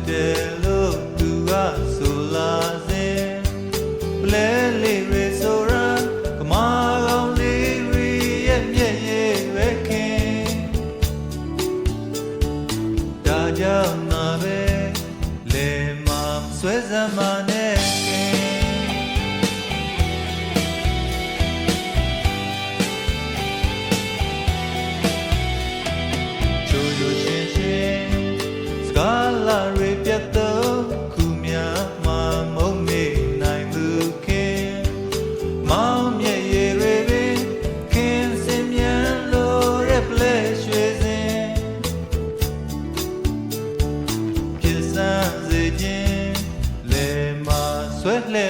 တယ်လို့သူကဆိုလာစဉ်ပလဲလေးရေဆိုရာကမာကောင်းလေးတွေရဲ့မျက်ရည်ပဲခင်ဒါကြောင့်နာပဲလေမဆွဲစမ်းမနဲ့ကာလာရေပြတ်တော့ခုများမှမုံမေနိုင်သူခင်မောင်မြရဲ့ရေပင်ခင်စင်မြန်လို့ရပလဲရွှေစင်ပြစမ်းစေခြင်းလေမဆွဲလှဲ